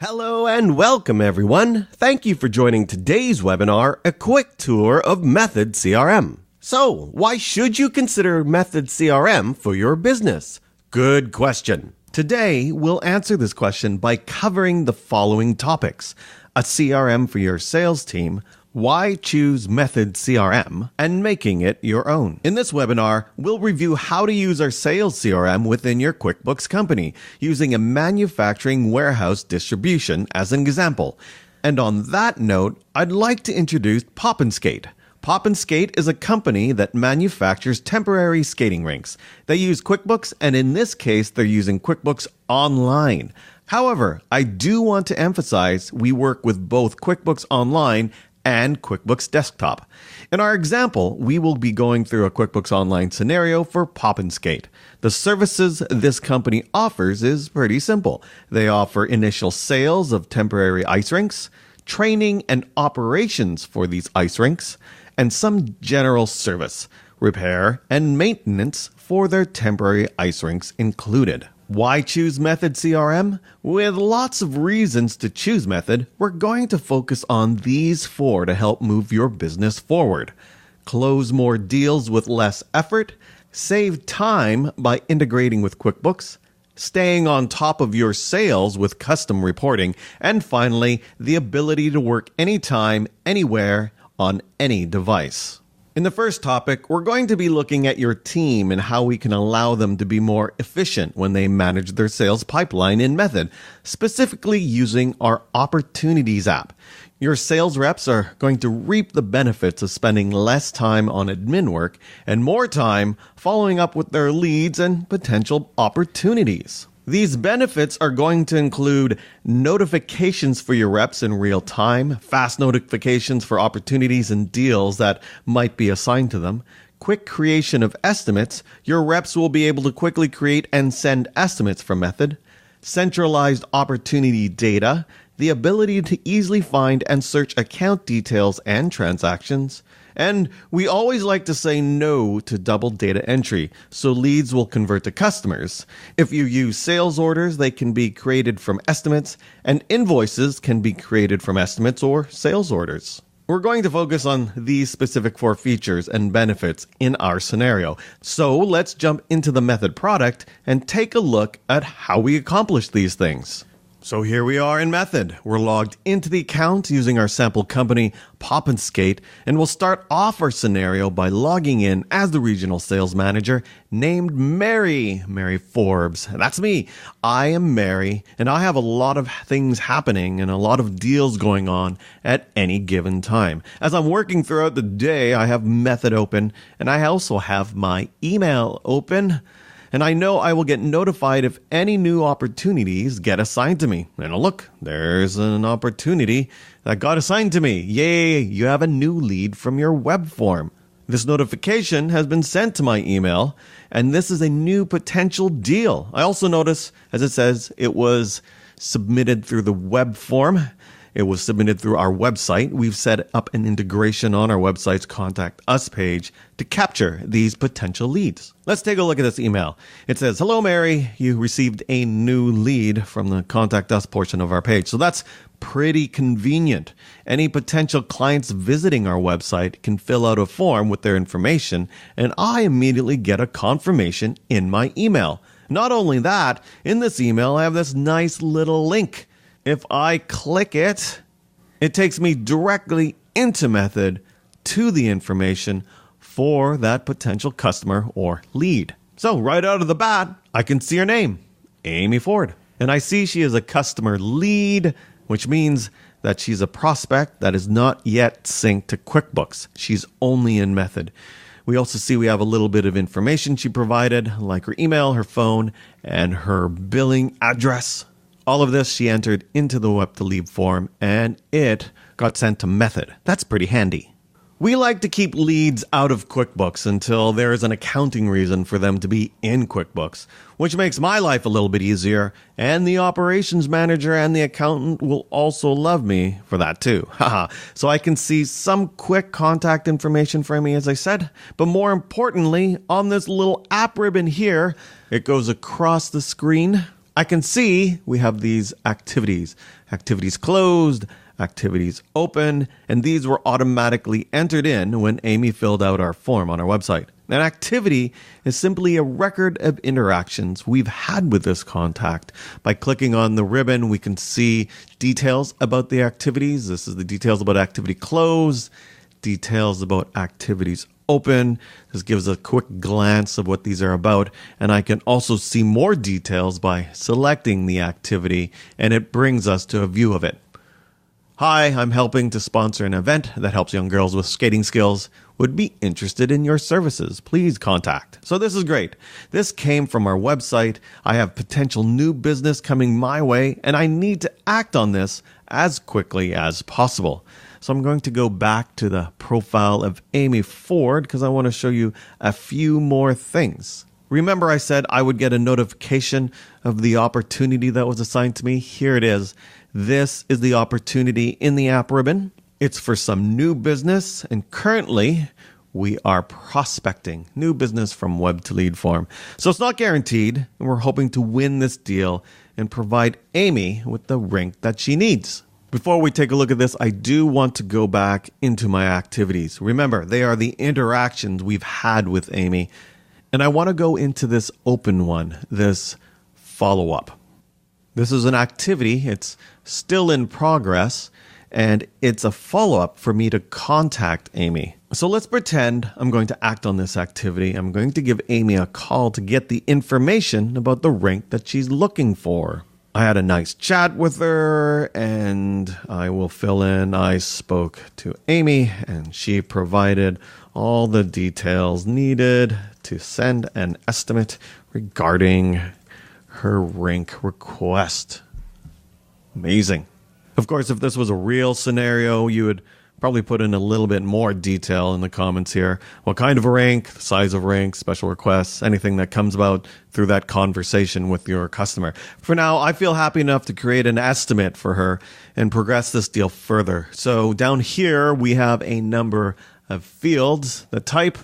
Hello and welcome everyone. Thank you for joining today's webinar, a quick tour of Method CRM. So, why should you consider Method CRM for your business? Good question. Today, we'll answer this question by covering the following topics: a CRM for your sales team, why choose Method CRM, and making it your own. In this webinar, we'll review how to use our sales CRM within your QuickBooks company using a manufacturing warehouse distribution as an example. And on that note, I'd like to introduce Pop and Skate. Pop and Skate is a company that manufactures temporary skating rinks. They use QuickBooks, and in this case, they're using QuickBooks Online. However, I do want to emphasize we work with both QuickBooks Online and QuickBooks Desktop. In our example, we will be going through a QuickBooks Online scenario for Pop and Skate. The services this company offers is pretty simple. They offer initial sales of temporary ice rinks, training and operations for these ice rinks, and some general service, repair, and maintenance for their temporary ice rinks included. Why choose Method CRM? With lots of reasons to choose Method, we're going to focus on these 4 to help move your business forward. Close more deals with less effort, save time by integrating with QuickBooks, staying on top of your sales with custom reporting, and finally, the ability to work anytime, anywhere, on any device. In the first topic, we're going to be looking at your team and how we can allow them to be more efficient when they manage their sales pipeline in Method, specifically using our Opportunities app. Your sales reps are going to reap the benefits of spending less time on admin work and more time following up with their leads and potential opportunities. These benefits are going to include notifications for your reps in real time, fast notifications for opportunities and deals that might be assigned to them, quick creation of estimates. Your reps will be able to quickly create and send estimates from Method, centralized opportunity data, the ability to easily find and search account details and transactions. And we always like to say no to double data entry, so leads will convert to customers. If you use sales orders, they can be created from estimates, and invoices can be created from estimates or sales orders. We're going to focus on these specific 4 features and benefits in our scenario. So let's jump into the Method product and take a look at how we accomplish these things. So here we are in Method. We're logged into the account using our sample company, Pop and Skate, and we'll start off our scenario by logging in as the regional sales manager named Mary Forbes. That's me. I am Mary, and I have a lot of things happening and a lot of deals going on at any given time. As I'm working throughout the day, I have Method open, and I also have my email open. And I know I will get notified if any new opportunities get assigned to me. And look, there's an opportunity that got assigned to me. Yay, you have a new lead from your web form. This notification has been sent to my email, and this is a new potential deal. I also notice, as it says, it was submitted through the web form. It was submitted through our website. We've set up an integration on our website's Contact Us page to capture these potential leads. Let's take a look at this email. It says, "Hello, Mary. You received a new lead from the Contact Us portion of our page." So that's pretty convenient. Any potential clients visiting our website can fill out a form with their information, and I immediately get a confirmation in my email. Not only that, in this email, I have this nice little link. If I click it, it takes me directly into Method to the information for that potential customer or lead. So right out of the bat, I can see her name, Amy Ford. And I see she is a customer lead, which means that she's a prospect that is not yet synced to QuickBooks. She's only in Method. We also see we have a little bit of information she provided, like her email, her phone, and her billing address. All of this she entered into the Web to Lead form, and it got sent to Method. That's pretty handy. We like to keep leads out of QuickBooks until there is an accounting reason for them to be in QuickBooks, which makes my life a little bit easier, and the operations manager and the accountant will also love me for that too. Haha. So I can see some quick contact information for me, as I said, but more importantly, on this little app ribbon here, it goes across the screen I can see we have these activities. Activities closed, activities open, and these were automatically entered in when Amy filled out our form on our website. An activity is simply a record of interactions we've had with this contact. By clicking on the ribbon, we can see details about the activities. This is the details about activity closed, details about activities open. This gives a quick glance of what these are about. And I can also see more details by selecting the activity, and it brings us to a view of it. Hi, I'm helping to sponsor an event that helps young girls with skating skills. Would be interested in your services. Please contact. So this is great. This came from our website. I have potential new business coming my way, and I need to act on this as quickly as possible. So I'm going to go back to the profile of Amy Ford because I want to show you a few more things. Remember I said I would get a notification of the opportunity that was assigned to me? Here it is. This is the opportunity in the app ribbon. It's for some new business, and currently we are prospecting new business from web to lead form. So it's not guaranteed, and we're hoping to win this deal and provide Amy with the rank that she needs. Before we take a look at this, I do want to go back into my activities. Remember, they are the interactions we've had with Amy, and I want to go into this open one, this follow-up. This is an activity. It's still in progress, and it's a follow-up for me to contact Amy. So let's pretend I'm going to act on this activity. I'm going to give Amy a call to get the information about the rank that she's looking for. I had a nice chat with her, and I will fill in. I spoke to Amy, and she provided all the details needed to send an estimate regarding her rank request. Amazing. Of course, if this was a real scenario, you would probably put in a little bit more detail in the comments here. What kind of a rank, the size of rank, special requests, anything that comes about through that conversation with your customer. For now, I feel happy enough to create an estimate for her and progress this deal further. So down here, we have a number of fields. The type,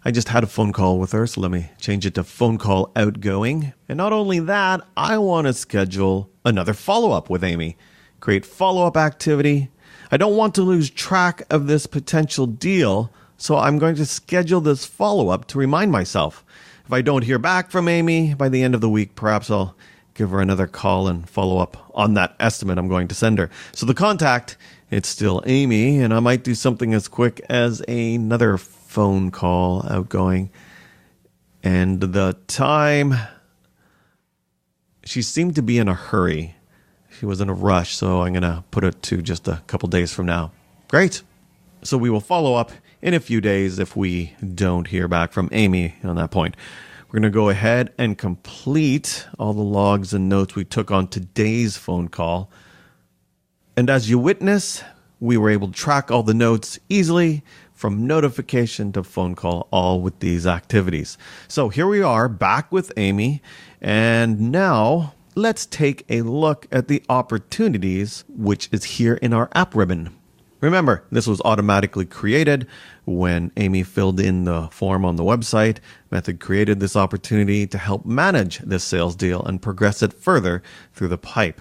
I just had a phone call with her, so let me change it to phone call outgoing. And not only that, I want to schedule another follow-up with Amy. Create follow-up activity. I don't want to lose track of this potential deal, so I'm going to schedule this follow-up to remind myself. If I don't hear back from Amy by the end of the week, perhaps I'll give her another call and follow up on that estimate I'm going to send her. So the contact, it's still Amy, and I might do something as quick as another phone call outgoing. And the time, she seemed to be in a hurry. She was in a rush, so I'm going to put it to just a couple days from now. Great. So we will follow up in a few days if we don't hear back from Amy on that point. We're going to go ahead and complete all the logs and notes we took on today's phone call. And as you witness, we were able to track all the notes easily from notification to phone call, all with these activities. So here we are back with Amy, and now let's take a look at the opportunities, which is here in our app ribbon. Remember, this was automatically created when Amy filled in the form on the website. Method created this opportunity to help manage this sales deal and progress it further through the pipe.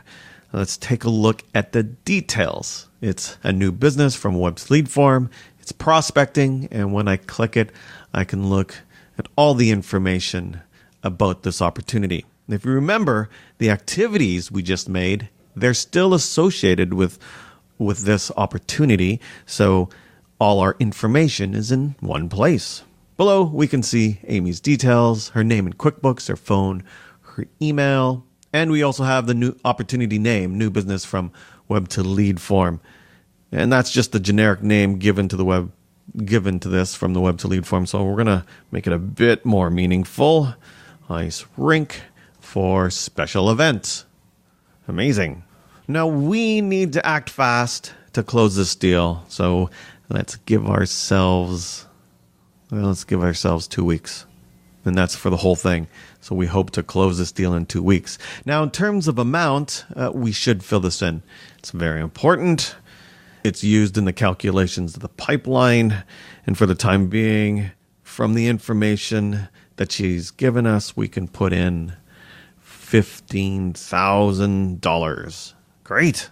Let's take a look at the details. It's a new business from web to lead form. It's prospecting, and when I click it, I can look at all the information about this opportunity. If you remember, the activities we just made, they're still associated with this opportunity, so all our information is in one place. Below, we can see Amy's details, her name in QuickBooks, her phone, her email, and we also have the new opportunity name, new business from web to lead form. And that's just the generic name given to this from the web to lead form. So we're going to make it a bit more meaningful. Ice rink for special events. Amazing. Now we need to act fast to close this deal. So let's give ourselves 2 weeks. And that's for the whole thing. So we hope to close this deal in 2 weeks. Now, in terms of amount, we should fill this in. It's very important. It's used in the calculations of the pipeline. And for the time being, from the information that she's given us, we can put in $15,000. Great.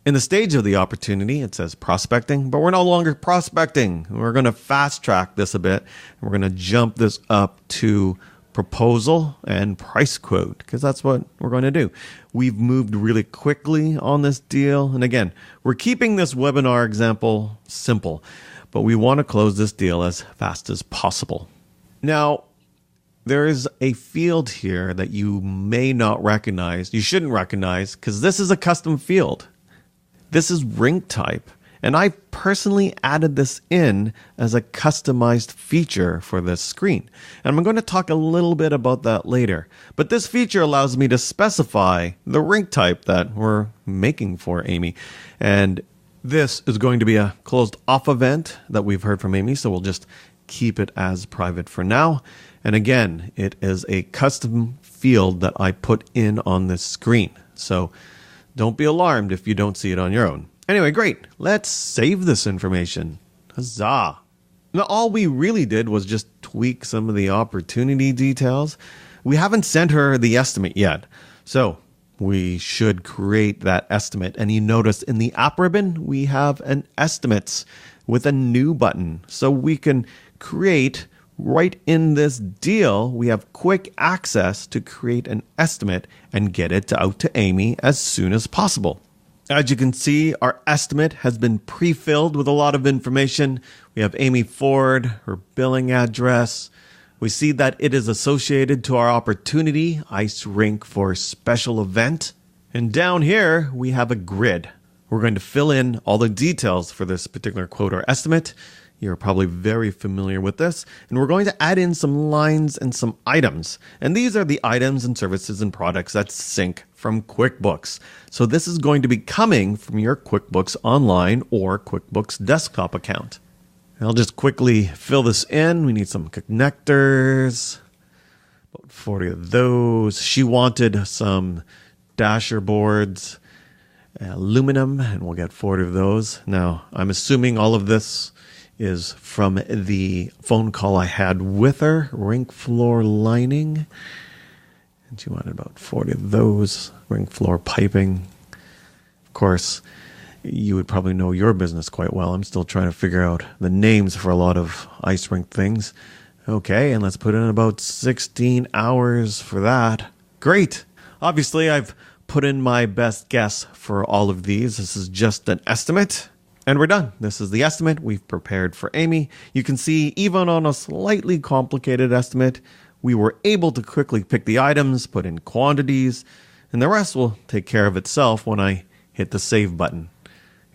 In the stage of the opportunity, it says prospecting, but we're no longer prospecting. We're going to fast track this a bit. We're going to jump this up to proposal and price quote, because that's what we're going to do. We've moved really quickly on this deal. And again, we're keeping this webinar example simple, but we want to close this deal as fast as possible. Now, there is a field here that you may not recognize. You shouldn't recognize, because this is a custom field. This is ring type, and I personally added this in as a customized feature for this screen. And I'm going to talk a little bit about that later. But this feature allows me to specify the ring type that we're making for Amy. And this is going to be a closed off event that we've heard from Amy, so we'll just keep it as private for now. And again, it is a custom field that I put in on this screen. So don't be alarmed if you don't see it on your own. Anyway, great. Let's save this information. Huzzah. Now, all we really did was just tweak some of the opportunity details. We haven't sent her the estimate yet. So we should create that estimate. And you notice in the app ribbon, we have an estimates with a new button. So we can create right in this deal, we have quick access to create an estimate and get it out to Amy as soon as possible. As you can see, our estimate has been pre-filled with a lot of information. We have Amy Ford, her billing address. We see that it is associated to our opportunity, ice rink for special event. And down here, we have a grid. We're going to fill in all the details for this particular quote or estimate. You're probably very familiar with this. And we're going to add in some lines and some items. And these are the items and services and products that sync from QuickBooks. So this is going to be coming from your QuickBooks Online or QuickBooks Desktop account. I'll just quickly fill this in. We need some connectors, about 40 of those. She wanted some dasher boards, aluminum, and we'll get 40 of those. Now, I'm assuming all of this is from the phone call I had with her, rink floor lining. And she wanted about 40 of those, rink floor piping. Of course, you would probably know your business quite well. I'm still trying to figure out the names for a lot of ice rink things. Okay, and let's put in about 16 hours for that. Great. Obviously, I've put in my best guess for all of these. This is just an estimate. And we're done. This is the estimate we've prepared for Amy. You can see even on a slightly complicated estimate, we were able to quickly pick the items, put in quantities, and the rest will take care of itself when I hit the save button.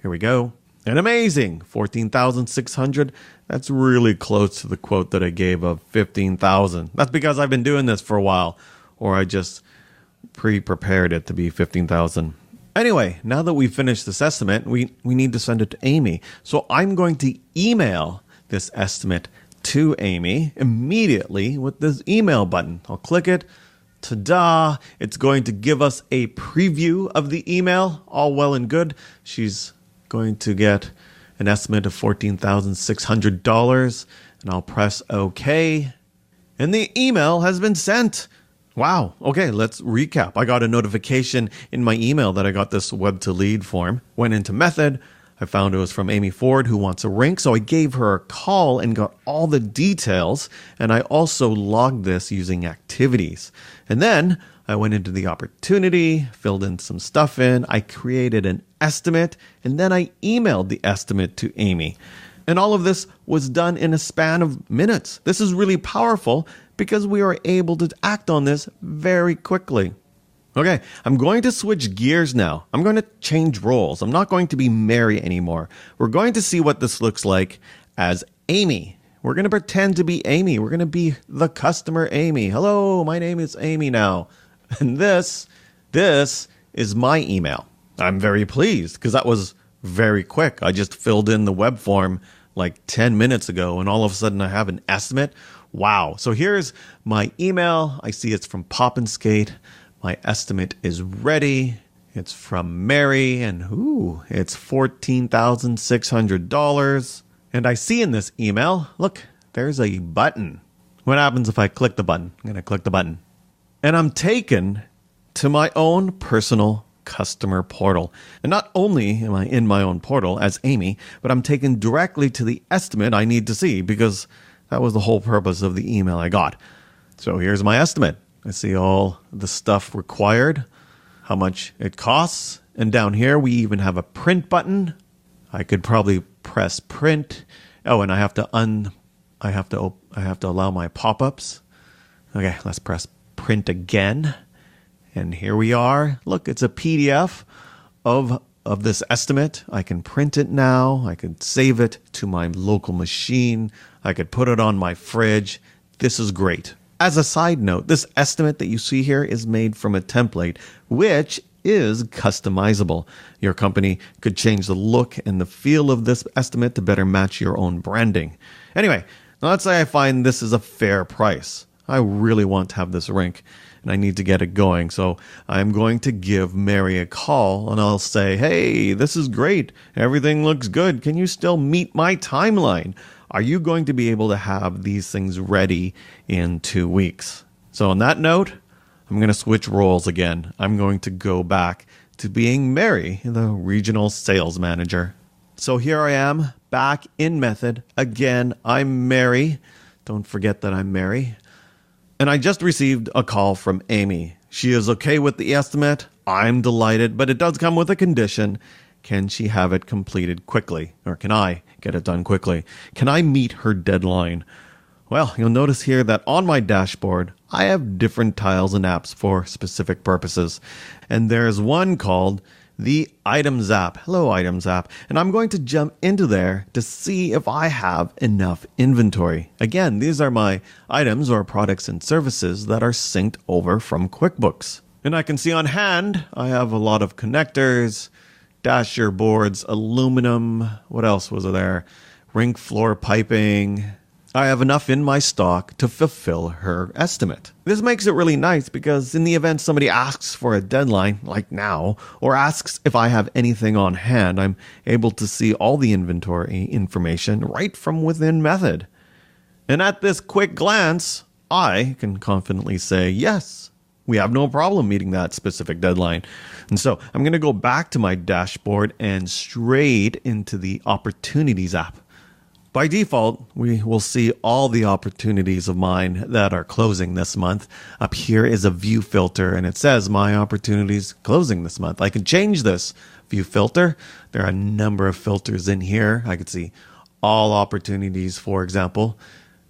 Here we go. And amazing, 14,600. That's really close to the quote that I gave of 15,000. That's because I've been doing this for a while, or I just pre-prepared it to be 15,000. Anyway, now that we've finished this estimate, we need to send it to Amy. So I'm going to email this estimate to Amy immediately with this email button. I'll click it. Ta-da! It's going to give us a preview of the email. All well and good. She's going to get an estimate of $14,600. And I'll press OK. And the email has been sent. Wow. Okay, let's recap. I got a notification in my email that I got this web to lead form. Went into Method. I found it was from Amy Ford who wants a rink. So I gave her a call and got all the details. And I also logged this using activities. And then I went into the opportunity, filled in some stuff in. I created an estimate. And then I emailed the estimate to Amy. And all of this was done in a span of minutes. This is really powerful because we are able to act on this very quickly. Okay, I'm going to switch gears now. I'm going to change roles. I'm not going to be Mary anymore. We're going to see what this looks like as Amy. We're going to pretend to be Amy. We're going to be the customer Amy. Hello, my name is Amy now. And this is my email. I'm very pleased because that was very quick. I just filled in the web form like 10 minutes ago and all of a sudden I have an estimate. Wow. So here's my email. I see it's from Pop and Skate. My estimate is ready. It's from Mary and it's $14,600. And I see in this email, look, there's a button. What happens if I click the button? I'm going to click the button. And I'm taken to my own personal customer portal. And not only am I in my own portal as Amy, but I'm taken directly to the estimate I need to see, because that was the whole purpose of the email I got. So here's my estimate. I see all the stuff required, how much it costs. And down here, we even have a print button. I could probably press print. Oh, and I have to allow my pop-ups. Okay, let's press print again. And here we are. Look, it's a PDF of this estimate. I can print it now. I could save it to my local machine. I could put it on my fridge. This is great. As a side note, this estimate that you see here is made from a template, which is customizable. Your company could change the look and the feel of this estimate to better match your own branding. Anyway, let's say I find this is a fair price. I really want to have this rink, and I need to get it going. So I'm going to give Mary a call, and I'll say, hey, this is great. Everything looks good. Can you still meet my timeline? Are you going to be able to have these things ready in 2 weeks? So on that note, I'm going to switch roles again. I'm going to go back to being Mary, the regional sales manager. So here I am back in Method. Again, I'm Mary. Don't forget that I'm Mary. And I just received a call from Amy. She is okay with the estimate. I'm delighted, but it does come with a condition. Can she have it completed quickly? Or can I get it done quickly? Can I meet her deadline? Well, you'll notice here that on my dashboard, I have different tiles and apps for specific purposes. And there's one called the Items app. Hello, Items app. And I'm going to jump into there to see if I have enough inventory. Again, these are my items or products and services that are synced over from QuickBooks. And I can see on hand, I have a lot of connectors, dasher boards, aluminum. What else was there? Rink floor piping. I have enough in my stock to fulfill her estimate. This makes it really nice because in the event somebody asks for a deadline, like now, or asks if I have anything on hand, I'm able to see all the inventory information right from within Method. And at this quick glance, I can confidently say, yes, we have no problem meeting that specific deadline. And so I'm going to go back to my dashboard and straight into the Opportunities app. By default, we will see all the opportunities of mine that are closing this month. Up here is a view filter, and it says my opportunities closing this month. I can change this view filter. There are a number of filters in here. I can see all opportunities, for example.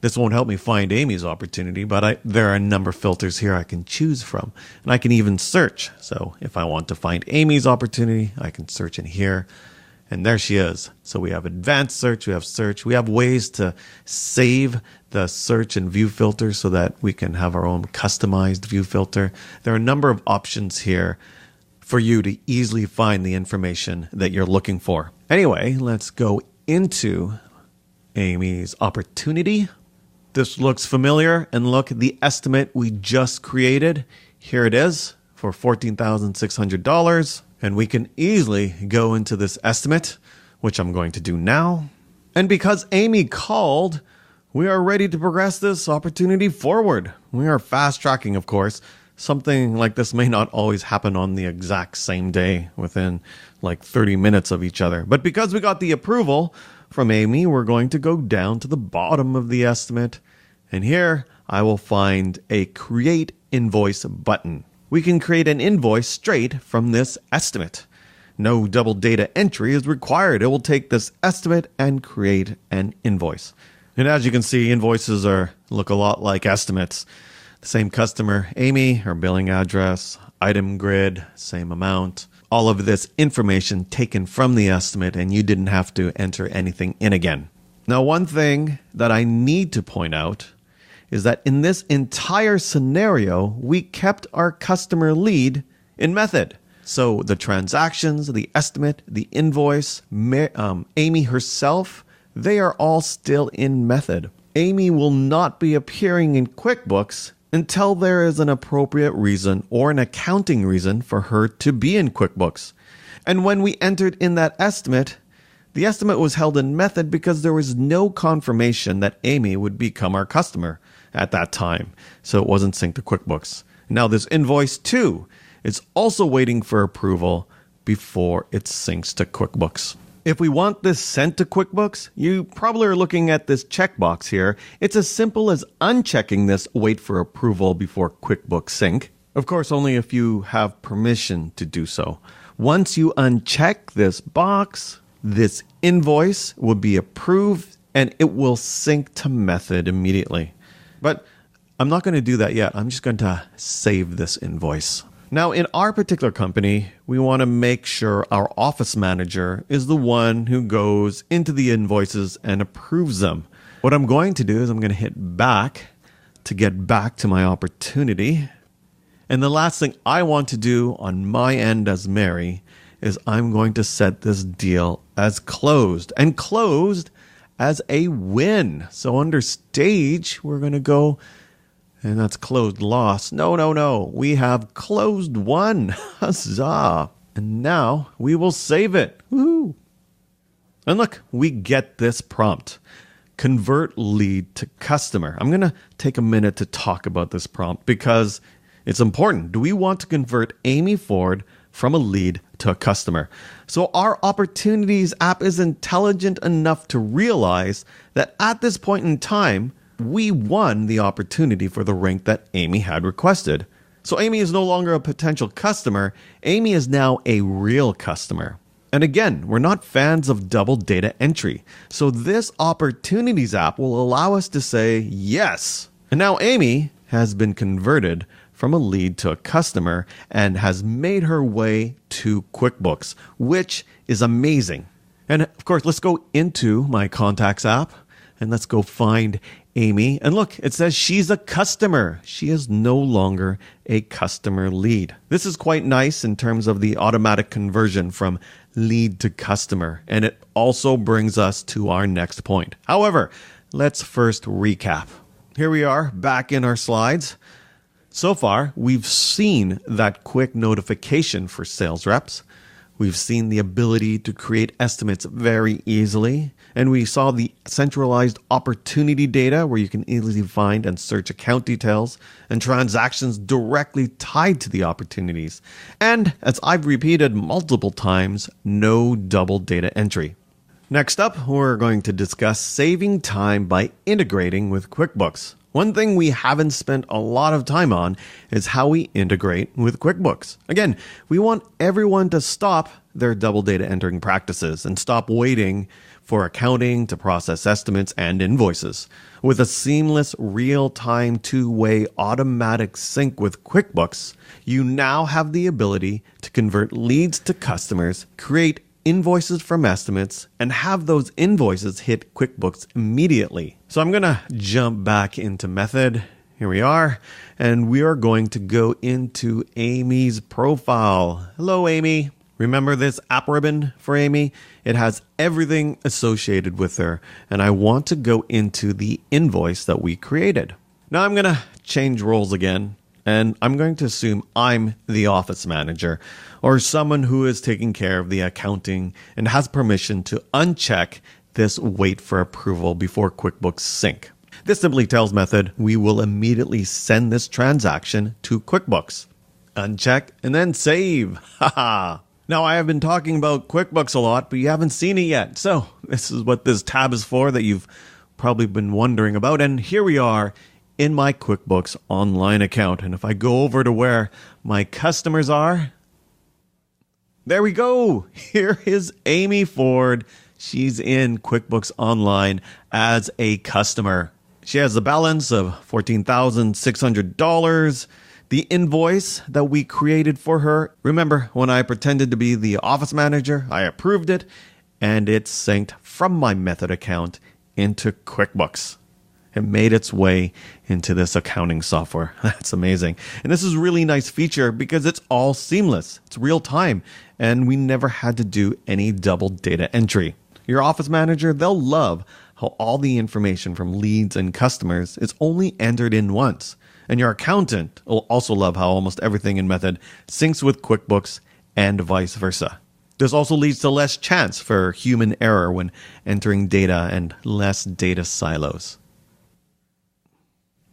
This won't help me find Amy's opportunity, but there are a number of filters here I can choose from. And I can even search. So if I want to find Amy's opportunity, I can search in here. And there she is. So we have advanced search, we have ways to save the search and view filter so that we can have our own customized view filter. There are a number of options here for you to easily find the information that you're looking for. Anyway, let's go into Amy's opportunity. This looks familiar, and look, the estimate we just created. Here it is for $14,600. And we can easily go into this estimate, which I'm going to do now. And because Amy called, we are ready to progress this opportunity forward. We are fast tracking, of course. Something like this may not always happen on the exact same day within like 30 minutes of each other. But because we got the approval from Amy, we're going to go down to the bottom of the estimate. And here I will find a Create Invoice button. We can create an invoice straight from this estimate. No double data entry is required. It will take this estimate and create an invoice. And as you can see, invoices look a lot like estimates. The same customer, Amy, her billing address, item grid, same amount. All of this information taken from the estimate, and you didn't have to enter anything in again. Now, one thing that I need to point out is that in this entire scenario, we kept our customer lead in Method. So the transactions, the estimate, the invoice, Amy herself, they are all still in Method. Amy will not be appearing in QuickBooks until there is an appropriate reason or an accounting reason for her to be in QuickBooks. And when we entered in that estimate, the estimate was held in Method because there was no confirmation that Amy would become our customer at that time. So it wasn't synced to QuickBooks. Now this invoice too it's also waiting for approval before it syncs to QuickBooks. If we want this sent to QuickBooks, you probably are looking at this checkbox here. It's as simple as unchecking this wait for approval before QuickBooks sync. Of course, only if you have permission to do so. Once you uncheck this box, this invoice will be approved and it will sync to Method immediately. But I'm not going to do that yet. I'm just going to save this invoice. Now, in our particular company, we want to make sure our office manager is the one who goes into the invoices and approves them. What I'm going to do is I'm going to hit back to get back to my opportunity. And the last thing I want to do on my end as Mary is I'm going to set this deal as closed, and closed as a win. So under stage, we're going to go, and that's closed loss. No. We have closed won. Huzzah. And now we will save it. Woo. And look, we get this prompt. Convert lead to customer. I'm going to take a minute to talk about this prompt because it's important. Do we want to convert Amy Ford from a lead to a customer? So our Opportunities app is intelligent enough to realize that at this point in time, we won the opportunity for the rank that Amy had requested. So Amy is no longer a potential customer. Amy is now a real customer. And again, we're not fans of double data entry. So this Opportunities app will allow us to say yes. And now Amy has been converted from a lead to a customer and has made her way to QuickBooks, which is amazing. And of course, let's go into my Contacts app and let's go find Amy. And look, it says she's a customer. She is no longer a customer lead. This is quite nice in terms of the automatic conversion from lead to customer. And it also brings us to our next point. However, let's first recap. Here we are back in our slides. So far, we've seen that quick notification for sales reps. We've seen the ability to create estimates very easily. And we saw the centralized opportunity data where you can easily find and search account details and transactions directly tied to the opportunities. And as I've repeated multiple times, no double data entry. Next up, we're going to discuss saving time by integrating with QuickBooks. One thing we haven't spent a lot of time on is how we integrate with QuickBooks. Again, we want everyone to stop their double data entering practices and stop waiting for accounting to process estimates and invoices. With a seamless, real-time, two-way automatic sync with QuickBooks, you now have the ability to convert leads to customers, create invoices from estimates, and have those invoices hit QuickBooks immediately. So I'm going to jump back into Method. Here we are, and we are going to go into Amy's profile. Hello, Amy. Remember this app ribbon for Amy? It has everything associated with her, and I want to go into the invoice that we created. Now I'm going to change roles again, and I'm going to assume I'm the office manager or someone who is taking care of the accounting and has permission to uncheck this wait for approval before QuickBooks sync. This simply tells Method we will immediately send this transaction to QuickBooks. Uncheck and then save. Haha. Now, I have been talking about QuickBooks a lot, but you haven't seen it yet. So this is what this tab is for that you've probably been wondering about. And here we are in my QuickBooks online account. And if I go over to where my customers are, there we go. Here is Amy Ford. She's in QuickBooks Online as a customer. She has a balance of $14,600. The invoice that we created for her, remember when I pretended to be the office manager, I approved it, and it synced from my Method account into QuickBooks. It made its way into this accounting software. That's amazing. And this is a really nice feature because it's all seamless. It's real time, and we never had to do any double data entry. Your office manager, they'll love how all the information from leads and customers is only entered in once. And your accountant will also love how almost everything in Method syncs with QuickBooks and vice versa. This also leads to less chance for human error when entering data and less data silos.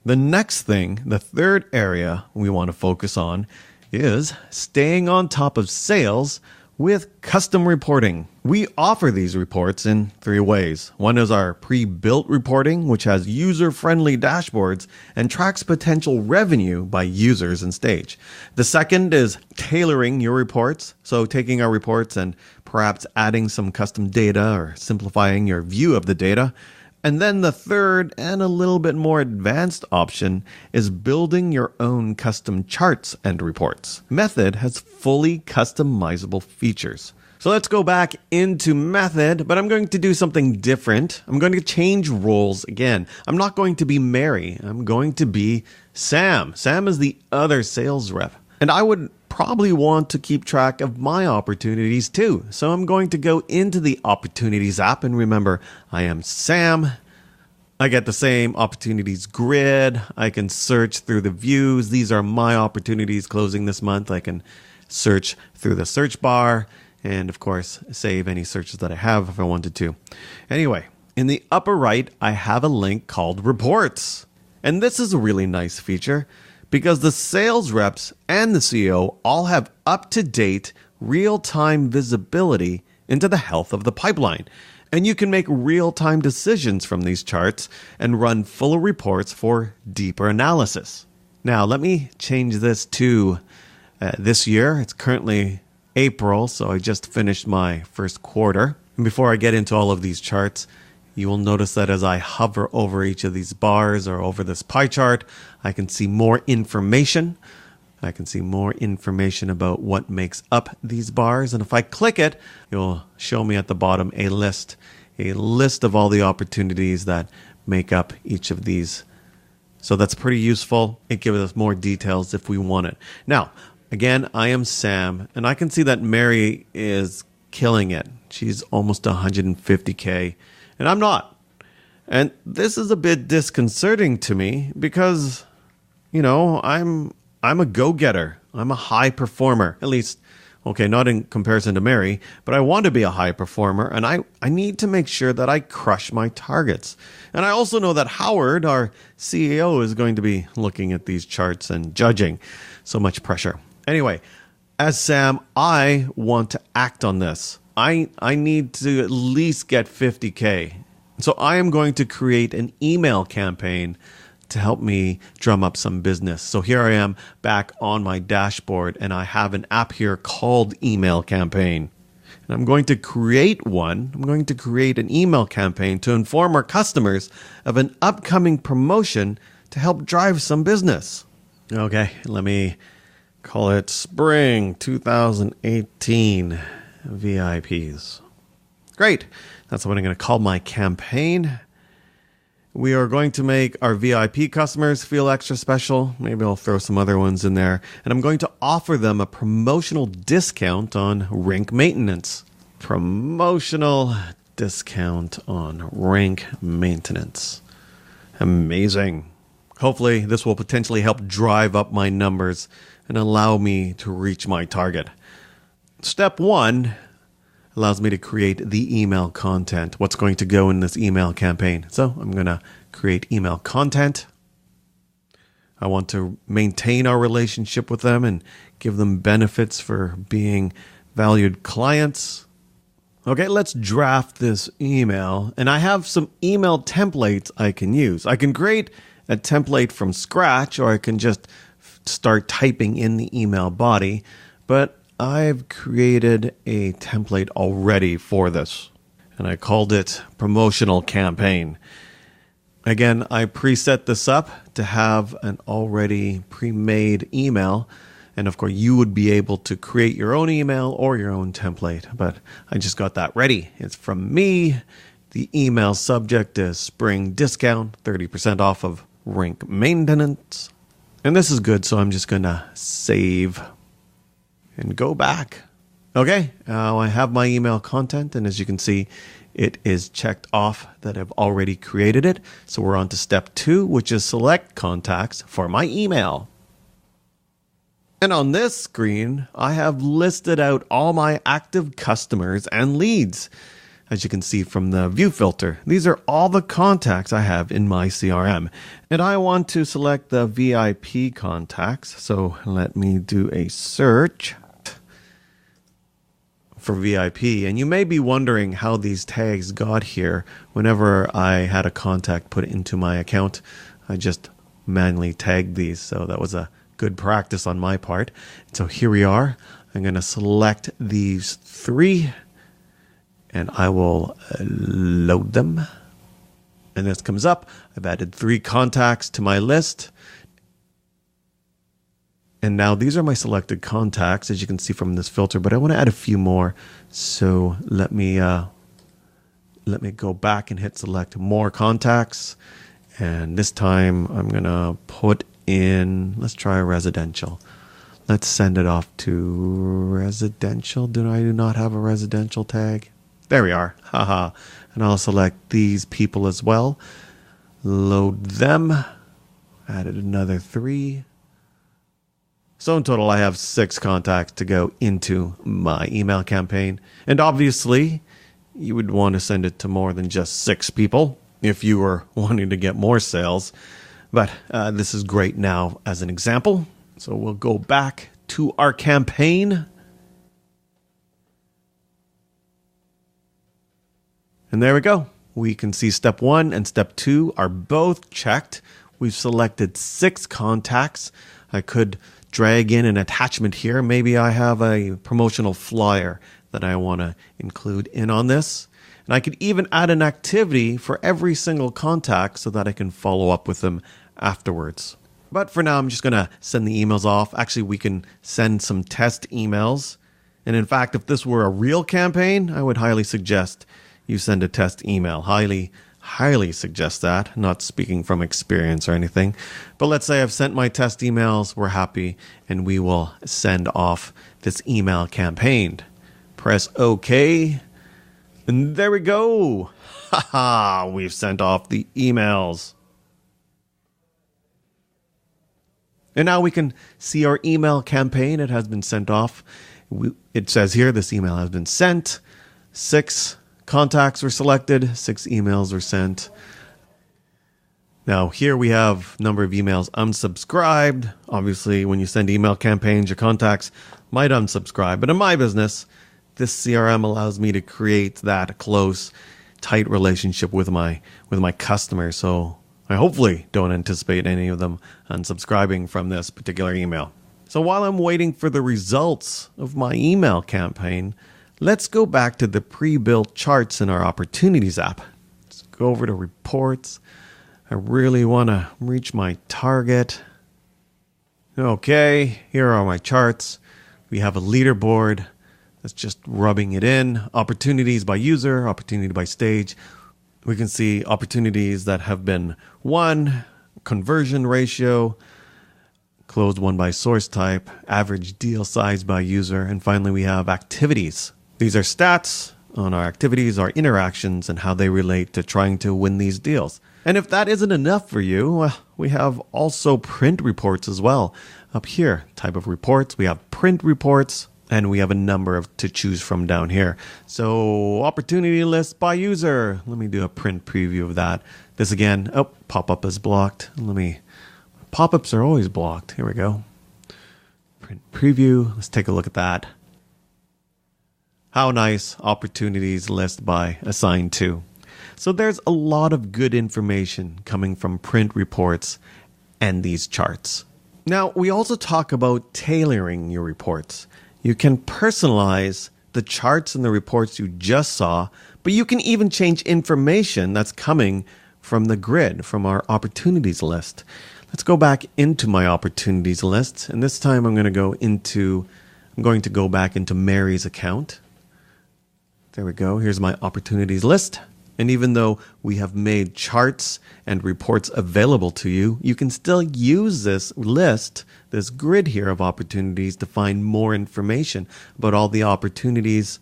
The next thing, the third area we want to focus on, is staying on top of sales with custom reporting. We offer these reports in 3 ways. One is our pre-built reporting, which has user-friendly dashboards and tracks potential revenue by users and stage. The second is tailoring your reports, so taking our reports and perhaps adding some custom data or simplifying your view of the data. And then the third and a little bit more advanced option is building your own custom charts and reports. Method has fully customizable features. So let's go back into Method, but I'm going to do something different. I'm going to change roles again. I'm not going to be Mary. I'm going to be Sam. Sam is the other sales rep. And I would probably want to keep track of my opportunities too. So I'm going to go into the Opportunities app, and remember, I am Sam. I get the same opportunities grid. I can search through the views. These are my opportunities closing this month. I can search through the search bar and, of course, save any searches that I have if I wanted to. Anyway, in the upper right, I have a link called Reports. And this is a really nice feature because the sales reps and the CEO all have up-to-date, real-time visibility into the health of the pipeline. And you can make real-time decisions from these charts and run full reports for deeper analysis. Now, let me change this to this year. It's currently April, so I just finished my first quarter. And before I get into all of these charts, you will notice that as I hover over each of these bars or over this pie chart, I can see more information. I can see more information about what makes up these bars. And if I click it, it'll show me at the bottom a list of all the opportunities that make up each of these. So that's pretty useful. It gives us more details if we want it. Now, again, I am Sam, and I can see that Mary is killing it. She's almost 150K, and I'm not. And this is a bit disconcerting to me because, I'm a go-getter. I'm a high performer, at least, okay, not in comparison to Mary, but I want to be a high performer, and I need to make sure that I crush my targets. And I also know that Howard, our CEO, is going to be looking at these charts and judging. So much pressure. Anyway, as Sam, I want to act on this. I need to at least get 50K. So I am going to create an email campaign to help me drum up some business. So here I am back on my dashboard, and I have an app here called Email Campaign. And I'm going to create one. I'm going to create an email campaign to inform our customers of an upcoming promotion to help drive some business. Okay, let me call it Spring 2018 VIPs. Great. That's what I'm going to call my campaign. We are going to make our VIP customers feel extra special. Maybe I'll throw some other ones in there. And I'm going to offer them a promotional discount on rink maintenance. Promotional discount on rink maintenance. Amazing. Hopefully, this will potentially help drive up my numbers and allow me to reach my target. Step 1 allows me to create the email content. What's going to go in this email campaign? So I'm going to create email content. I want to maintain our relationship with them and give them benefits for being valued clients. Okay, let's draft this email. And I have some email templates I can use. I can create a template from scratch, or I can just start typing in the email body. But I've created a template already for this, and I called it Promotional Campaign. Again, I preset this up to have an already pre-made email, and of course you would be able to create your own email or your own template, but I just got that ready. It's from me. The email subject is Spring Discount, 30% off of rink maintenance. And this is good, so I'm just going to save and go back. Okay, I have my email content, and as you can see, it is checked off that I've already created it. So we're on to step 2, which is select contacts for my email. And on this screen, I have listed out all my active customers and leads. as you can see from the view filter. These are all the contacts I have in my CRM. And I want to select the VIP contacts. So let me do a search for VIP. And you may be wondering how these tags got here. Whenever I had a contact put into my account, I just manually tagged these. So that was a good practice on my part. So here we are. I'm going to select these 3 and I will load them. And this comes up. I've added 3 contacts to my list. And now these are my selected contacts, as you can see from this filter, but I want to add a few more. So let me go back and hit select more contacts. And this time I'm going to put in, let's try residential. Let's send it off to residential. Do I not have a residential tag? There we are. Haha. And I'll select these people as well. Load them. Added another 3. So in total, I have 6 contacts to go into my email campaign. And obviously, you would want to send it to more than just 6 people if you were wanting to get more sales. But this is great now as an example. So we'll go back to our campaign. And there we go. We can see step 1 and step 2 are both checked. We've selected 6 contacts. I could drag in an attachment here. Maybe I have a promotional flyer that I want to include in on this. And I could even add an activity for every single contact so that I can follow up with them afterwards. But for now, I'm just going to send the emails off. Actually, we can send some test emails. And in fact, if this were a real campaign, I would highly suggest you send a test email. Highly suggest that. Not speaking from experience or anything. But let's say I've sent my test emails. We're happy. And we will send off this email campaign. Press OK. And there we go. Haha, we've sent off the emails. And now we can see our email campaign. It has been sent off. It says here this email has been sent. 6 contacts were selected. 6 emails were sent. Now here we have number of emails unsubscribed. Obviously, when you send email campaigns, your contacts might unsubscribe. But in my business, this CRM allows me to create that close, tight relationship with my customers. So I hopefully don't anticipate any of them unsubscribing from this particular email. So while I'm waiting for the results of my email campaign, let's go back to the pre-built charts in our Opportunities app. Let's go over to Reports. I really want to reach my target. Okay, here are my charts. We have a leaderboard that's just rubbing it in. Opportunities by user, opportunity by stage. We can see opportunities that have been won, conversion ratio, closed won by source type, average deal size by user, and finally we have activities. These are stats on our activities, our interactions, and how they relate to trying to win these deals. And if that isn't enough for you, well, we have also print reports as well. Up here, type of reports, we have print reports, and we have a number to choose from down here. So opportunity list by user. Let me do a print preview of that. This again, pop-up is blocked. Pop-ups are always blocked. Here we go. Print preview. Let's take a look at that. How nice. Opportunities list by assigned to. So there's a lot of good information coming from print reports and these charts. Now, we also talk about tailoring your reports. You can personalize the charts and the reports you just saw, but you can even change information that's coming from the grid, from our opportunities list. Let's go back into my opportunities list, and this time I'm going to go back into Mary's account. There we go. Here's my opportunities list. And even though we have made charts and reports available to you, you can still use this list, this grid here of opportunities, to find more information about all the opportunities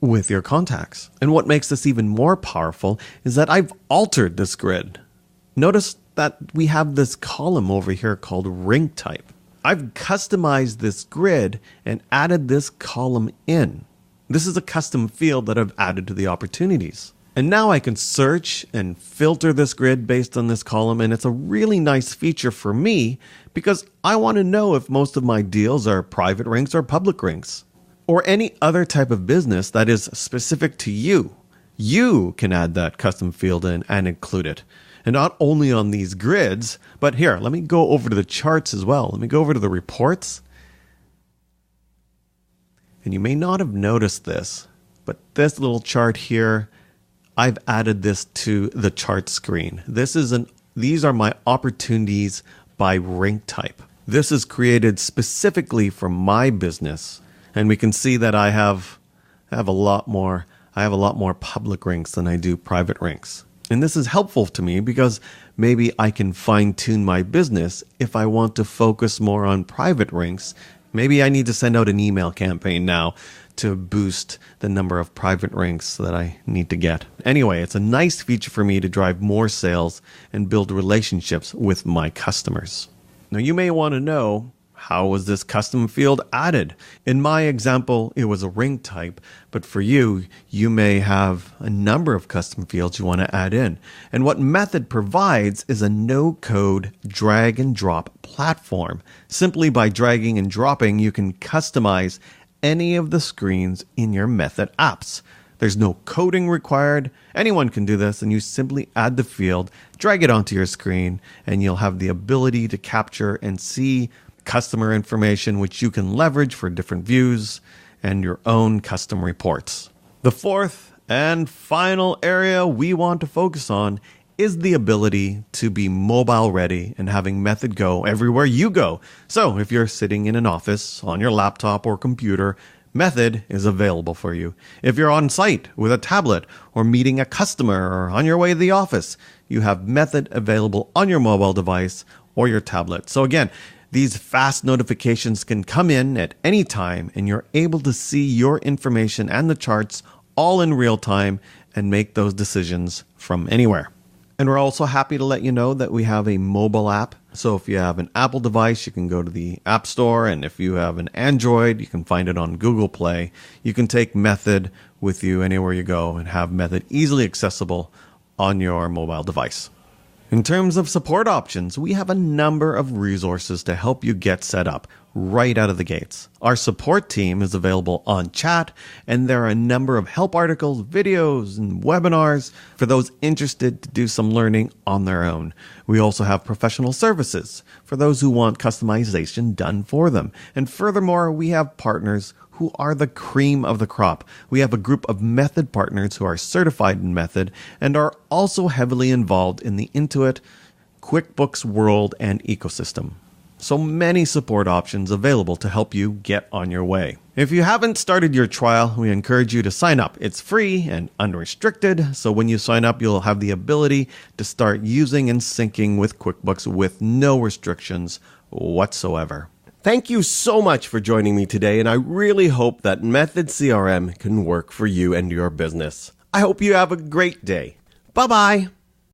with your contacts. And what makes this even more powerful is that I've altered this grid. Notice that we have this column over here called ring type. I've customized this grid and added this column in. This is a custom field that I've added to the opportunities. And now I can search and filter this grid based on this column, and it's a really nice feature for me because I want to know if most of my deals are private ranks or public ranks, or any other type of business that is specific to you. You can add that custom field in and include it. And not only on these grids, but here, let me go over to the charts as well. Let me go over to the reports. And you may not have noticed this, but this little chart here, I've added this to the chart screen. These are my opportunities by rank type. This is created specifically for my business, and we can see that I have a lot more public ranks than I do private ranks. And this is helpful to me because maybe I can fine-tune my business if I want to focus more on private ranks. Maybe I need to send out an email campaign now to boost the number of private ranks that I need to get. Anyway, it's a nice feature for me to drive more sales and build relationships with my customers. Now, you may want to know, how was this custom field added? In my example, it was a rank type, but for you, you may have a number of custom fields you want to add in. And what Method provides is a no-code drag and drop platform. Simply by dragging and dropping, you can customize any of the screens in your Method apps. There's no coding required. Anyone can do this, and you simply add the field, drag it onto your screen, and you'll have the ability to capture and see customer information, which you can leverage for different views and your own custom reports. The fourth and final area we want to focus on is the ability to be mobile ready and having Method go everywhere you go. So if you're sitting in an office on your laptop or computer, Method is available for you. If you're on site with a tablet or meeting a customer or on your way to the office, you have Method available on your mobile device or your tablet. So again, these fast notifications can come in at any time, and you're able to see your information and the charts all in real time and make those decisions from anywhere. And we're also happy to let you know that we have a mobile app. So if you have an Apple device, you can go to the App Store. And if you have an Android, you can find it on Google Play. You can take Method with you anywhere you go and have Method easily accessible on your mobile device. In terms of support options, we have a number of resources to help you get set up right out of the gates. Our support team is available on chat, and there are a number of help articles, videos, and webinars for those interested to do some learning on their own. We also have professional services for those who want customization done for them. And furthermore, we have partners who are the cream of the crop. We have a group of Method partners who are certified in Method and are also heavily involved in the Intuit, QuickBooks world and ecosystem. So many support options available to help you get on your way. If you haven't started your trial, we encourage you to sign up. It's free and unrestricted, so when you sign up, you'll have the ability to start using and syncing with QuickBooks with no restrictions whatsoever. Thank you so much for joining me today, and I really hope that Method CRM can work for you and your business. I hope you have a great day. Bye-bye.